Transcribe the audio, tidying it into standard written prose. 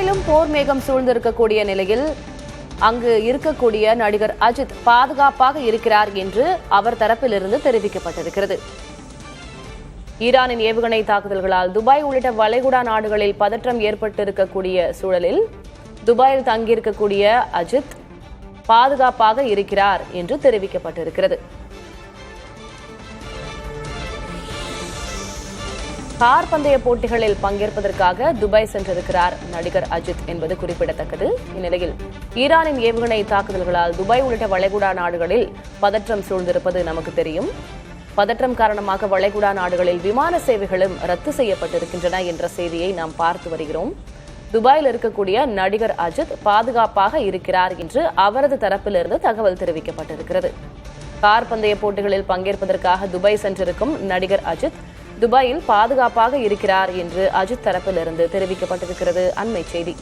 துபாயிலும் போர் மேகம் சூழ்ந்திருக்கக்கூடிய நிலையில் அங்கு இருக்கக்கூடிய நடிகர் அஜித் பாதுகாப்பாக இருக்கிறார் என்று அவர் தரப்பிலிருந்து தெரிவிக்கப்பட்டிருக்கிறது. ஈரானின் ஏவுகணை தாக்குதல்களால் துபாய் உள்ளிட்ட வளைகுடா நாடுகளில் பதற்றம் ஏற்பட்டிருக்கக்கூடிய சூழலில் துபாயில் தங்கியிருக்கக்கூடிய அஜித் பாதுகாப்பாக இருக்கிறார் என்று தெரிவிக்கப்பட்டிருக்கிறது. கார் பந்தய போட்டிகளில் பங்கேற்பதற்காக துபாய் சென்றிருக்கிறார் நடிகர் அஜித் என்பது குறிப்பிடத்தக்கது. இந்நிலையில் ஈரானின் ஏவுகணை தாக்குதல்களால் துபாய் உள்ளிட்ட வளைகுடா நாடுகளில் பதற்றம் சூழ்ந்திருப்பது நமக்கு தெரியும். பதற்றம் காரணமாக வளைகுடா நாடுகளில் விமான சேவைகளும் ரத்து செய்யப்பட்டிருக்கின்றன என்ற செய்தியை நாம் பார்த்து வருகிறோம். துபாயில் இருக்கக்கூடிய நடிகர் அஜித் பாதுகாப்பாக இருக்கிறார் என்று அவரது தரப்பிலிருந்து தகவல் தெரிவிக்கப்பட்டிருக்கிறது. கார் பந்தய போட்டிகளில் பங்கேற்பதற்காக துபாய் சென்றிருக்கும் நடிகர் அஜித் துபாயில் பாதுகாப்பாக இருக்கிறார் என்று அஜித் தரப்பிலிருந்து தெரிவிக்கப்பட்டிருக்கிறது. அண்மை செய்தி.